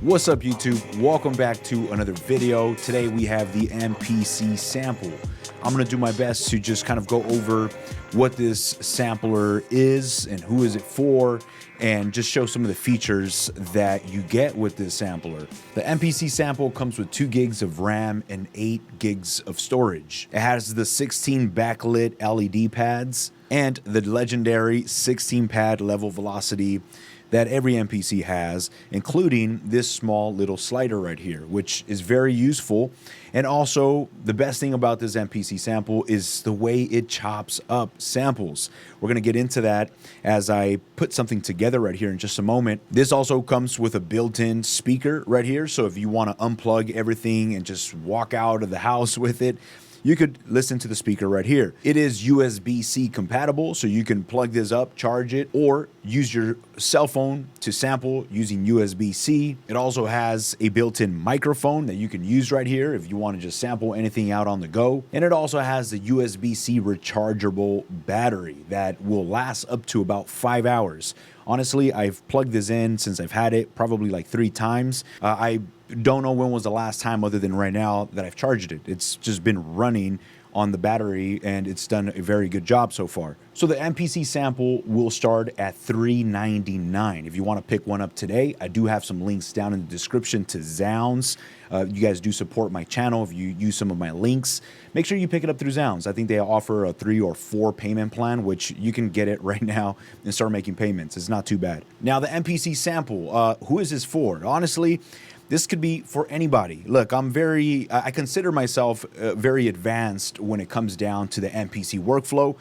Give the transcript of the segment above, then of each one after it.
What's up, YouTube? Welcome back to another video. Today we have the MPC sample. I'm gonna do my best to just kind of go over what this sampler is and who is it for, and just show some of the features that you get with this sampler. The MPC sample comes with 2 gigs of RAM and 8 gigs of storage. It has the 16 backlit LED pads and the legendary 16 pad level velocity that every MPC has, including this small little slider right here, which is very useful. And also, the best thing about this MPC sample is the way it chops up samples. We're gonna get into that as I put something together right here in just a moment. This also comes with a built-in speaker right here, so if you wanna unplug everything and just walk out of the house with it, you could listen to the speaker right here. It is USB-C compatible, so you can plug this up, charge it, or use your cell phone to sample using USB-C. It also has a built-in microphone that you can use right here if you want to just sample anything out on the go. And it also has the USB-C rechargeable battery that will last up to about 5 hours. Honestly, I've plugged this in since I've had it probably like 3 times. I don't know when was the last time other than right now that I've charged it. It's just been running on the battery and it's done a very good job so far. So the MPC sample will start at $399. If you want to pick one up today, I do have some links down in the description to Zounds. You guys do support my channel if you use some of my links. Make sure you pick it up through Zounds. I think they offer a 3 or 4 payment plan, which you can get it right now and start making payments. It's not too bad. Now the MPC sample, who is this for? Honestly, this could be for anybody. Look, I consider myself very advanced when it comes down to the MPC workflow.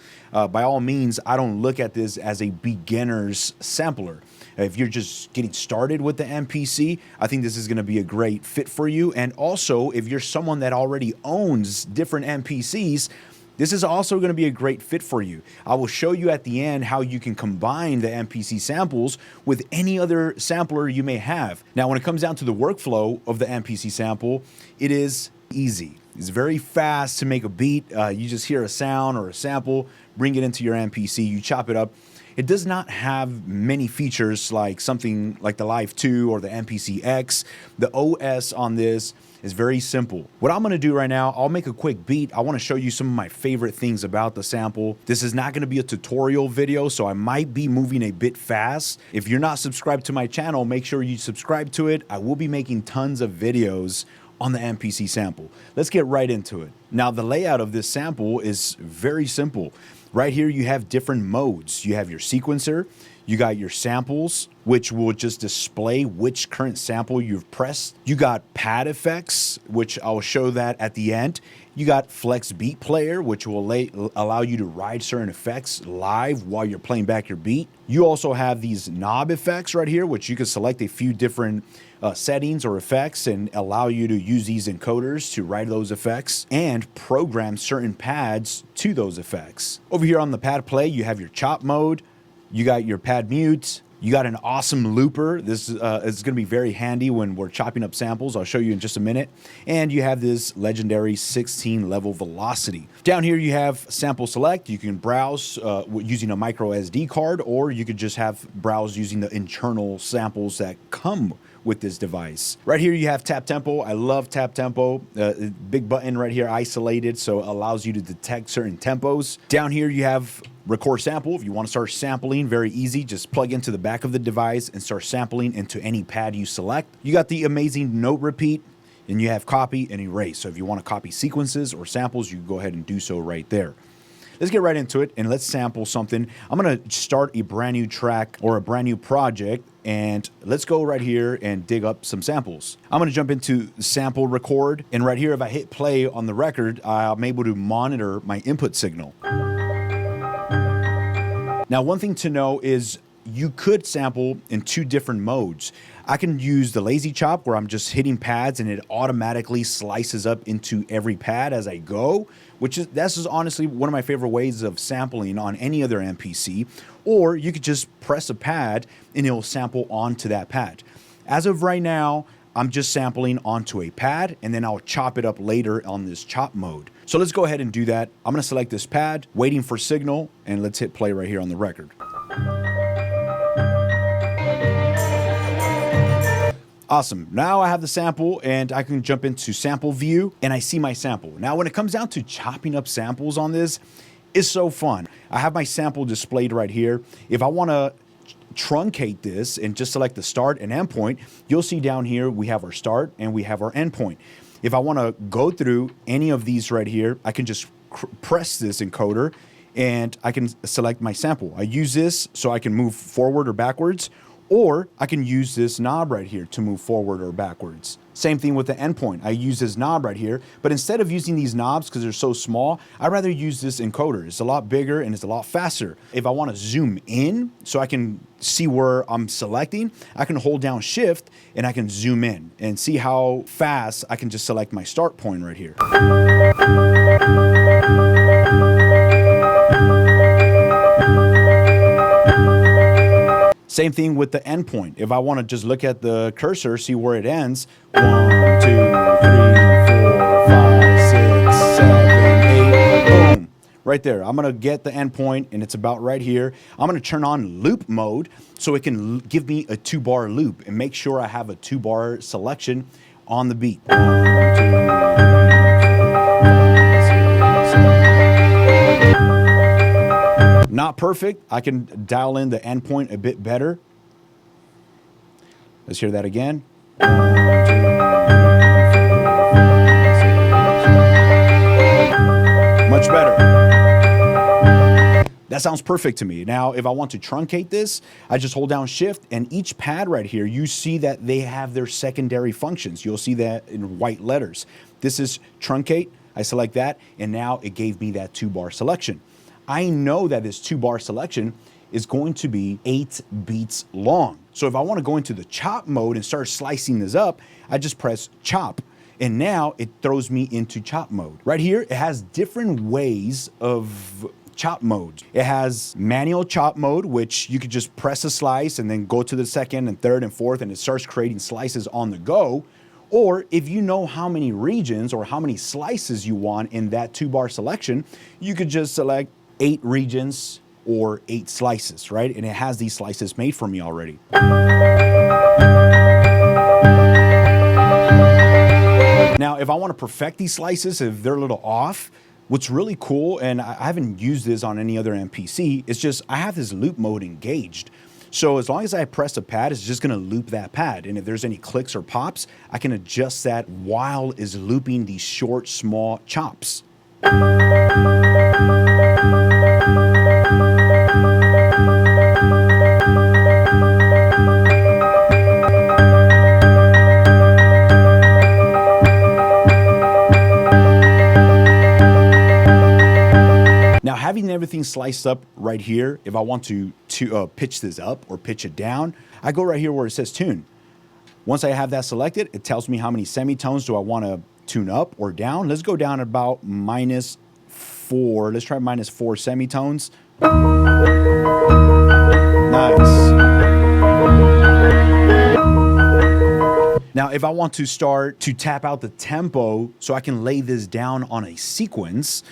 By all means, I don't look at this as a beginner's sampler. If you're just getting started with the MPC, I think this is gonna be a great fit for you. And also, if you're someone that already owns different MPCs, this is also going to be a great fit for you. I will show you at the end how you can combine the MPC samples with any other sampler you may have. Now, when it comes down to the workflow of the MPC sample, it is easy. It's very fast to make a beat. You just hear a sound or a sample, bring it into your MPC, you chop it up. It does not have many features like something like the Live 2 or the MPC X. The OS on this is very simple. What I'm gonna do right now, I'll make a quick beat. I wanna show you some of my favorite things about the sample. This is not gonna be a tutorial video, so I might be moving a bit fast. If you're not subscribed to my channel, make sure you subscribe to it. I will be making tons of videos on the MPC sample. Let's get right into it. Now, the layout of this sample is very simple. Right here, you have different modes. You have your sequencer, you got your samples, which will just display which current sample you've pressed. You got pad effects, which I'll show that at the end. You got flex beat player, which will allow you to ride certain effects live while you're playing back your beat. You also have these knob effects right here, which you can select a few different settings or effects and allow you to use these encoders to write those effects and program certain pads to those effects. Over here on the pad play, you have your chop mode, you got your pad mute, you got an awesome looper. This is going to be very handy when we're chopping up samples. I'll show you in just a minute. And you have this legendary 16 level velocity. Down here you have sample select. You can browse using a micro SD card, or you could just have browse using the internal samples that come with this device. Right here you have tap tempo. I love tap tempo. Big button right here, isolated, so it allows you to detect certain tempos. Down here you have record sample. If you want to start sampling, very easy. Just plug into the back of the device and start sampling into any pad you select. You got the amazing note repeat, and you have copy and erase. So if you want to copy sequences or samples, you can go ahead and do so right there. Let's get right into it and let's sample something. I'm gonna start a brand new track or a brand new project, and let's go right here and dig up some samples. I'm gonna jump into sample record, and right here, if I hit play on the record, I'm able to monitor my input signal. Now, one thing to know is you could sample in two different modes. I can use the lazy chop where I'm just hitting pads and it automatically slices up into every pad as I go, this is honestly one of my favorite ways of sampling on any other MPC. Or you could just press a pad and it'll sample onto that pad. As of right now, I'm just sampling onto a pad and then I'll chop it up later on this chop mode. So let's go ahead and do that. I'm gonna select this pad, waiting for signal, and let's hit play right here on the record. Awesome. Now I have the sample and I can jump into sample view and I see my sample. Now when it comes down to chopping up samples on this, it's so fun. I have my sample displayed right here. If I want to truncate this and just select the start and end point, you'll see down here we have our start and we have our end point. If I want to go through any of these right here, I can just press this encoder and I can select my sample. I use this so I can move forward or backwards, or I can use this knob right here to move forward or backwards. Same thing with the endpoint. I use this knob right here, but instead of using these knobs because they're so small, I'd rather use this encoder. It's a lot bigger and it's a lot faster. If I want to zoom in so I can see where I'm selecting, I can hold down shift and I can zoom in and see how fast I can just select my start point right here. Same thing with the endpoint. If I want to just look at the cursor, see where it ends, 1, 2, 3, 4, 5, 6, 7, 8, boom. Right there. I'm going to get the endpoint and it's about right here. I'm going to turn on loop mode so it can give me a 2-bar loop and make sure I have a 2-bar selection on the beat. 1, 2, 3, 4, 5, 6, 7, 8. Not perfect. I can dial in the endpoint a bit better. Let's hear that again. 1, 2, 3, 4, 5, 6, 7, 8. Much better. That sounds perfect to me. Now, if I want to truncate this, I just hold down shift and each pad right here, you see that they have their secondary functions. You'll see that in white letters. This is truncate. I select that and now it gave me that 2-bar selection. I know that this 2-bar selection is going to be 8 beats long. So if I want to go into the chop mode and start slicing this up, I just press chop. And now it throws me into chop mode. Right here, it has different ways of chop modes. It has manual chop mode, which you could just press a slice and then go to the second and third and fourth, and it starts creating slices on the go. Or if you know how many regions or how many slices you want in that 2-bar selection, you could just select 8 regions or 8 slices, right? And it has these slices made for me already. Now, if I want to perfect these slices, if they're a little off, what's really cool, and I haven't used this on any other MPC, it's just I have this loop mode engaged. So as long as I press a pad, it's just gonna loop that pad. And if there's any clicks or pops, I can adjust that while it's looping these short, small chops. Now, having everything sliced up right here, if I want to pitch this up or pitch it down, I go right here where it says tune. Once I have that selected, it tells me how many semitones do I want to tune up or down. Let's go down about -4. Let's try -4 semitones. Nice. Now, if I want to start to tap out the tempo so I can lay this down on a sequence,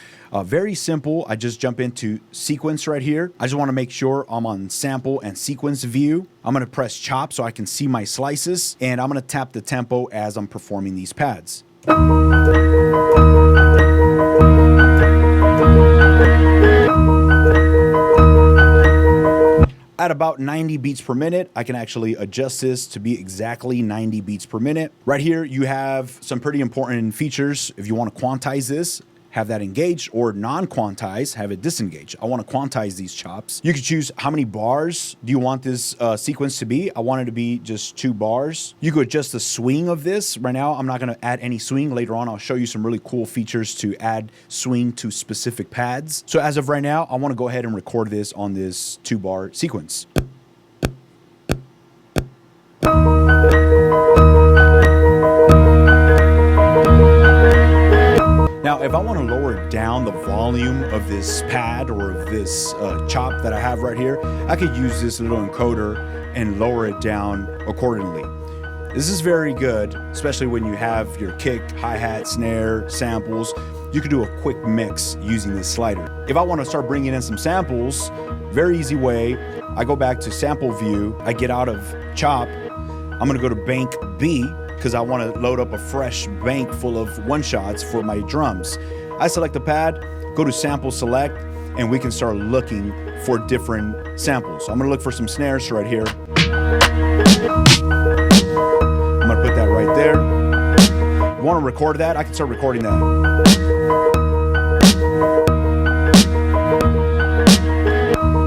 very simple. I just jump into sequence right here. I just want to make sure I'm on sample and sequence view. I'm going to press chop so I can see my slices, and I'm going to tap the tempo as I'm performing these pads. At about 90 beats per minute, I can actually adjust this to be exactly 90 beats per minute. Right here, you have some pretty important features. If you want to quantize this, have that engaged, or non-quantize, have it disengaged. I want to quantize these chops. You can choose how many bars do you want this sequence to be. I want it to be just 2 bars. You could adjust the swing of this. Right now, I'm not going to add any swing. Later on, I'll show you some really cool features to add swing to specific pads. So as of right now, I want to go ahead and record this on this 2-bar sequence. Now, if I want to lower down the volume of this pad or of this chop that I have right here, I could use this little encoder and lower it down accordingly. This is very good, especially when you have your kick, hi-hat, snare, samples. You can do a quick mix using this slider. If I want to start bringing in some samples, very easy way. I go back to sample view. I get out of chop. I'm going to go to bank B because I want to load up a fresh bank full of one-shots for my drums. I select the pad, go to sample select, and we can start looking for different samples. So I'm going to look for some snares right here. I'm going to put that right there. If I want to record that, I can start recording that.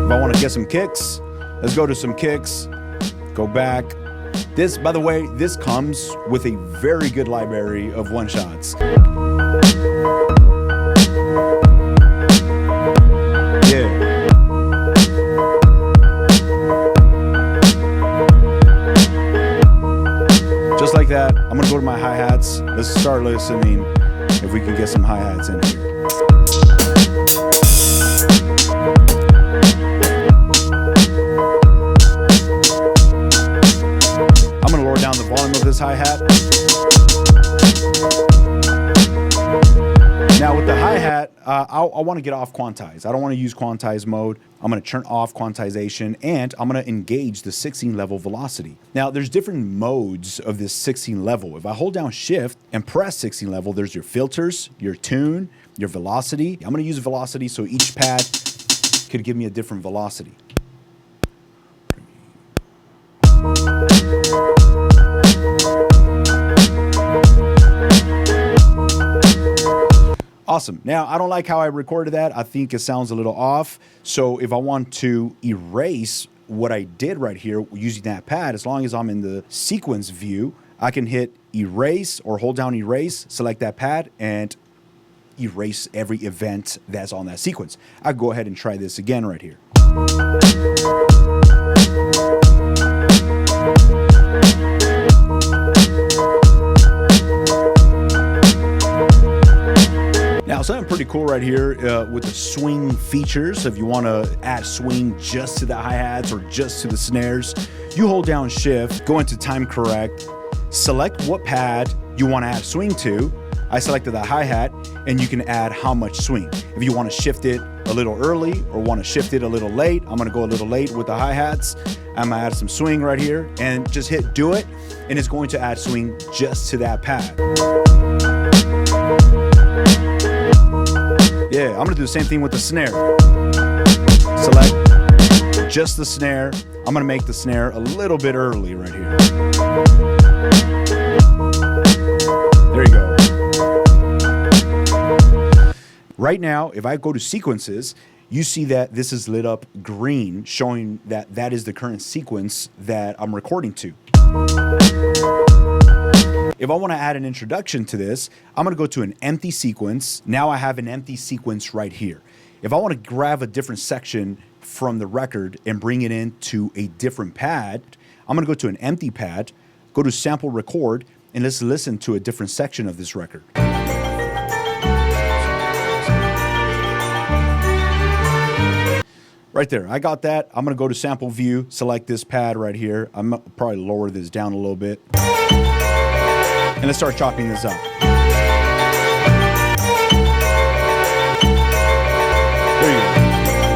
If I want to get some kicks, let's go to some kicks, go back. This, by the way, this comes with a very good library of one-shots. Yeah. Just like that, I'm gonna go to my hi-hats. Let's start listening if we can get some hi-hats in here. I'm gonna lower down the volume of this hi-hat. Now with the hi-hat, I want to get off quantize. I don't want to use quantize mode. I'm going to turn off quantization and I'm going to engage the 16 level velocity. Now there's different modes of this 16 level. If I hold down shift and press 16 level, there's your filters, your tune, your velocity. I'm going to use velocity so each pad could give me a different velocity. Awesome. Now, I don't like how I recorded that. I think it sounds a little off. So if I want to erase what I did right here using that pad, as long as I'm in the sequence view, I can hit erase or hold down erase, select that pad, and erase every event that's on that sequence. I'll go ahead and try this again right here. Now, something pretty cool right here with the swing features. If you want to add swing just to the hi-hats or just to the snares, you hold down shift, go into time correct, select what pad you want to add swing to. I selected the hi-hat, and you can add how much swing. If you want to shift it a little early or want to shift it a little late, I'm going to go a little late with the hi-hats. I'm going to add some swing right here and just hit do it, and it's going to add swing just to that pad. Yeah, I'm gonna do the same thing with the snare. Select just the snare. I'm gonna make the snare a little bit early right here. There you go. Right now, if I go to sequences, you see that this is lit up green, showing that that is the current sequence that I'm recording to. If I want to add an introduction to this, I'm going to go to an empty sequence. Now I have an empty sequence right here. If I want to grab a different section from the record and bring it into a different pad, I'm going to go to an empty pad, go to sample record, and let's listen to a different section of this record. Right there, I got that. I'm going to go to sample view, select this pad right here. I'm going to probably lower this down a little bit. And let's start chopping this up. There you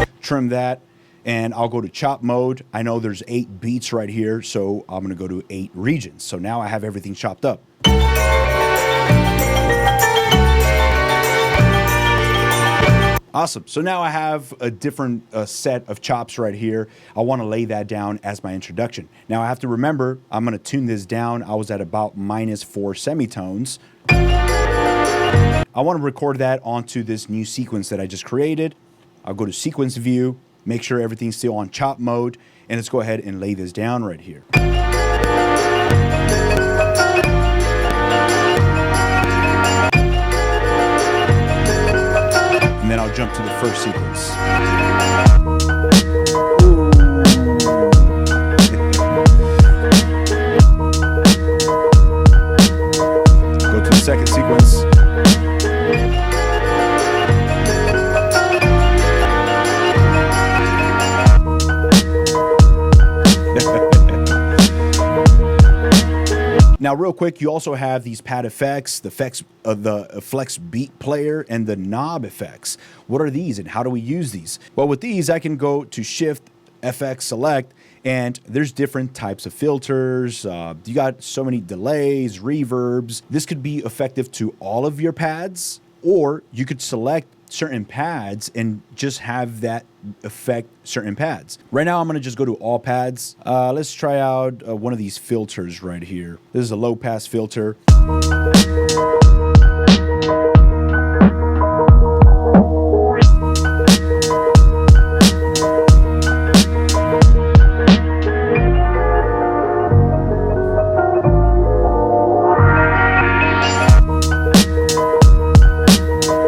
go. Trim that, and I'll go to chop mode. I know there's 8 beats right here, so I'm gonna go to 8 regions. So now I have everything chopped up. Awesome. So now I have a different set of chops right here. I want to lay that down as my introduction. Now I have to remember, I'm going to tune this down. I was at about -4 semitones. I want to record that onto this new sequence that I just created. I'll go to sequence view, make sure everything's still on chop mode, and let's go ahead and lay this down right here. And then I'll jump to the first sequence. Go to the second sequence. Now, real quick, you also have these pad effects, the flex beat player, and the knob effects. What are these and how do we use these? Well, with these, I can go to Shift, FX, Select, and there's different types of filters. You got so many delays, reverbs. This could be effective to all of your pads, or you could select certain pads and just have that affect certain pads. Right now, I'm gonna just go to all pads. Let's try out one of these filters right here. This is a low pass filter.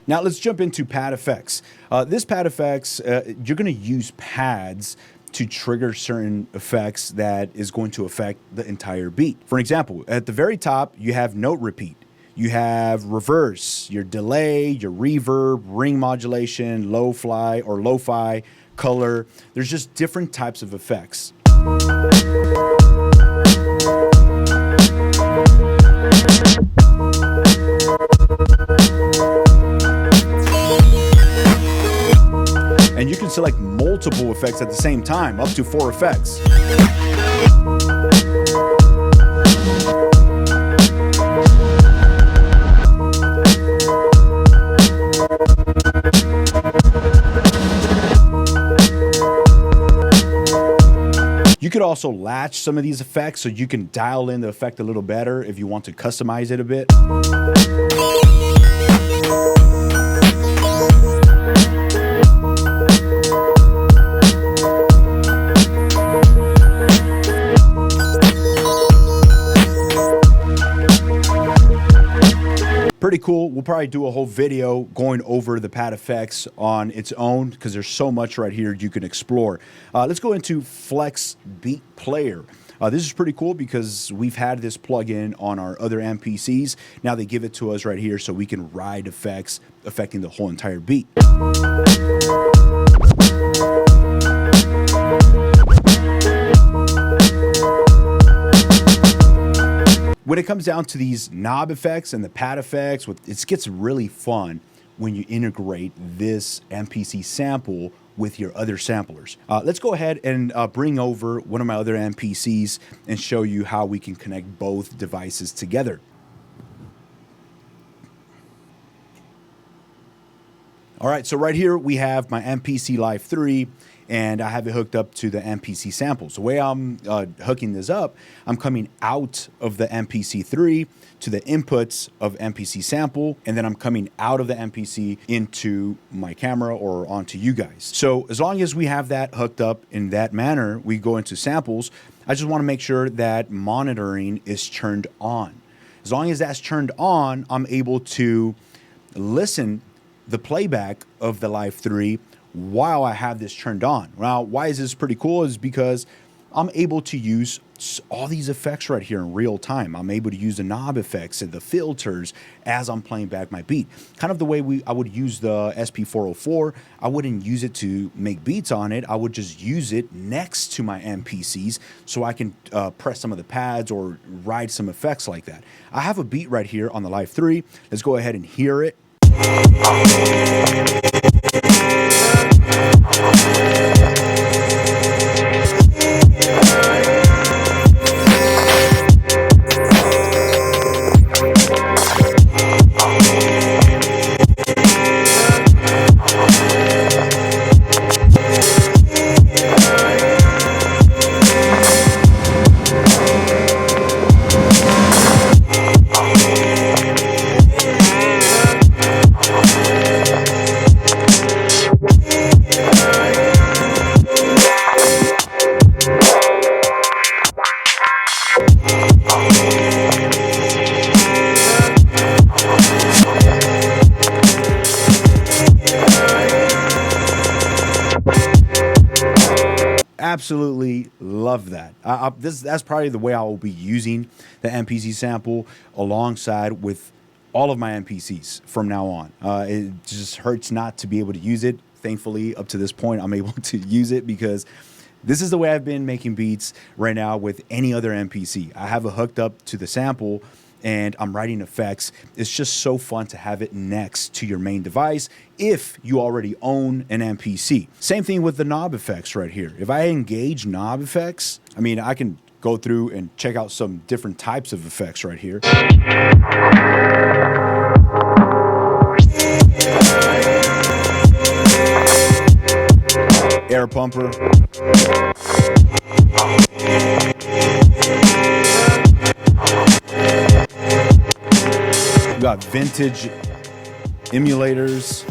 Now let's jump into pad effects. This pad effects, you're gonna use pads to trigger certain effects that is going to affect the entire beat. For example, at the very top, you have note repeat. You have reverse, your delay, your reverb, ring modulation, lo-fi or lo-fi, color. There's just different types of effects. And you can select multiple effects at the same time, up to 4 effects. You could also latch some of these effects so you can dial in the effect a little better if you want to customize it a bit. Pretty cool. We'll probably do a whole video going over the pad effects on its own because there's so much right here you can explore. Let's go into Flex Beat Player. This is pretty cool because we've had this plugin on our other MPCs. Now they give it to us right here so we can ride effects affecting the whole entire beat. When it comes down to these knob effects and the pad effects, it gets really fun when you integrate this MPC sample with your other samplers. Let's go ahead and bring over one of my other MPCs and show you how we can connect both devices together. All right, so right here we have my MPC Live 3, and I have it hooked up to the MPC samples. The way I'm hooking this up, I'm coming out of the MPC 3 to the inputs of MPC sample, and then I'm coming out of the MPC into my camera or onto you guys. So as long as we have that hooked up in that manner, we go into samples. I just wanna make sure that monitoring is turned on. As long as that's turned on, I'm able to listen the playback of the Live 3 while I have this turned on. Now, why is this pretty cool is because I'm able to use all these effects right here in real time. I'm able to use the knob effects and the filters as I'm playing back my beat. Kind of the way I would use the SP404. I wouldn't use it to make beats on it. I would just use it next to my MPCs so I can press some of the pads or ride some effects like that. I have a beat right here on the Live 3. Let's go ahead and hear it. Absolutely love that. That's probably the way I will be using the MPC sample alongside with all of my MPCs from now on. It just hurts not to be able to use it. Thankfully, up to this point, I'm able to use it because This is the way I've been making beats right now with any other MPC. I have it hooked up to the sample and I'm writing effects. It's just so fun to have it next to your main device if you already own an MPC. Same thing with the knob effects right here. If I engage knob effects, I mean, I can go through and check out some different types of effects right here. Air pumper. We got vintage emulators.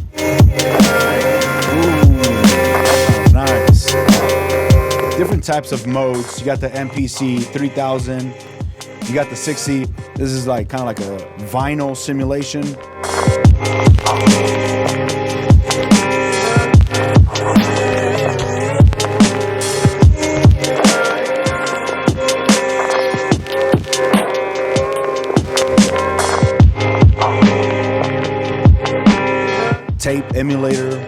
Ooh, nice. Different types of modes. You got the MPC 3000. You got the 60. This is like kind of like a vinyl simulation. Tape emulator.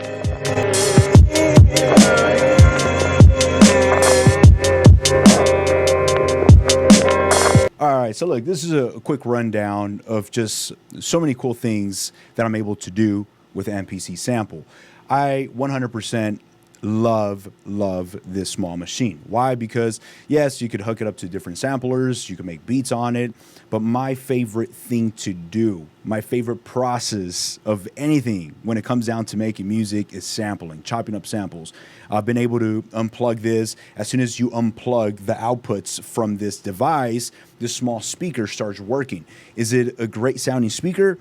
All right, so look, this is a quick rundown of just so many cool things that I'm able to do with MPC Sample. I 100% love this small machine. Why? Because yes, you could hook it up to different samplers, you can make beats on it, but my favorite thing to do, my favorite process of anything when it comes down to making music is sampling, chopping up samples. I've been able to unplug this. As soon as you unplug the outputs from this device, this small speaker starts working. Is it a great sounding speaker?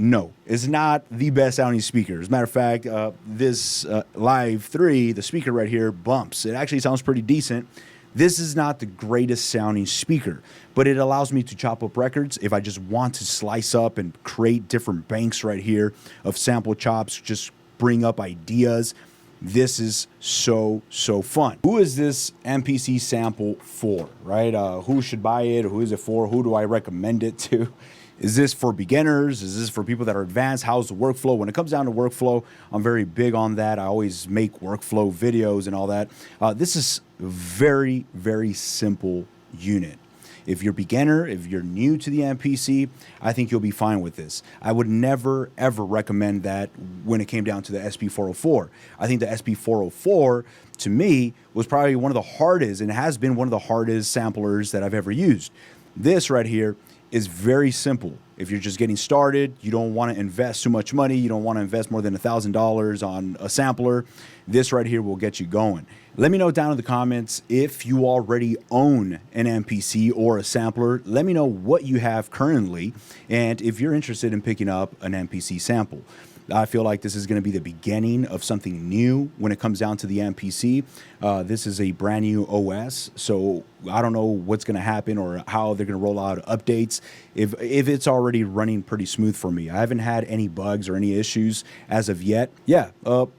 No, it's not the best sounding speaker. As a matter of fact, this Live 3, the speaker right here, bumps. It actually sounds pretty decent. This is not the greatest sounding speaker, but it allows me to chop up records. If I just want to slice up and create different banks right here of sample chops, just bring up ideas, this is so fun. Who is this MPC Sample for, right? Who should buy it? Who is it for? Who do I recommend it to? Is this for beginners? Is this for people that are advanced? How's the workflow? When it comes down to workflow, I'm very big on that. I always make workflow videos and all that. This is a very simple unit. If you're a beginner, if you're new to the MPC, I think you'll be fine with this. I would never, ever recommend that when it came down to the SP404. I think the SP404, to me, was probably one of the hardest, and has been one of the hardest samplers that I've ever used. This right here is very simple. If you're just getting started, you don't want to invest too much money, you don't want to invest more than $1,000 on a sampler, this right here will get you going. Let me know down in the comments if you already own an MPC or a sampler. Let me know what you have currently and if you're interested in picking up an MPC sample. I feel like this is going to be the beginning of something new when it comes down to the MPC. This is a brand new OS, so I don't know what's going to happen or how they're going to roll out updates if it's already running pretty smooth for me. I haven't had any bugs or any issues as of yet. Yeah,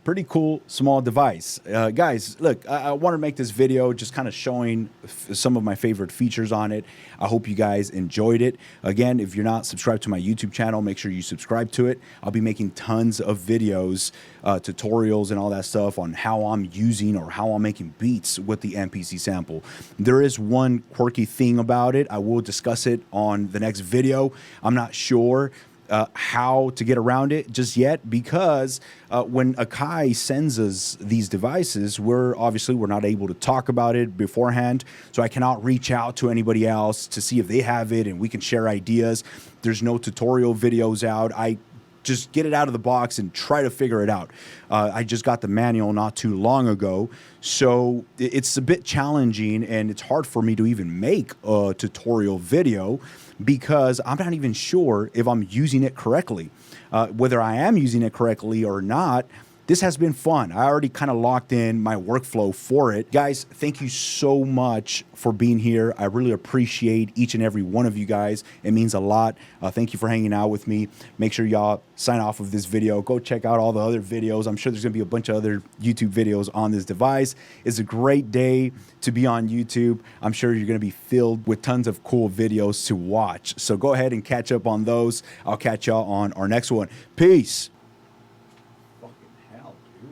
pretty cool small device. Guys, look, I want to make this video just kind of showing some of my favorite features on it. I hope you guys enjoyed it. Again, if you're not subscribed to my YouTube channel, make sure you subscribe to it. I'll be making tons of videos, tutorials and all that stuff on how I'm using or how I'm making beats with the MPC Sample. There is one quirky thing about it. I will discuss it on the next video. I'm not sure how to get around it just yet because when Akai sends us these devices, we're not able to talk about it beforehand. So I cannot reach out to anybody else to see if they have it and we can share ideas. There's no tutorial videos out. I just get it out of the box and try to figure it out. I just got the manual not too long ago, so it's a bit challenging and it's hard for me to even make a tutorial video because I'm not even sure if I'm using it correctly. Whether I am using it correctly or not, this has been fun. I already kind of locked in my workflow for it. Guys, thank you so much for being here. I really appreciate each and every one of you guys. It means a lot. Thank you for hanging out with me. Make sure y'all sign off of this video. Go check out all the other videos. I'm sure there's gonna be a bunch of other YouTube videos on this device. It's a great day to be on YouTube. I'm sure you're gonna be filled with tons of cool videos to watch. So go ahead and catch up on those. I'll catch y'all on our next one. Peace. Hell, dude.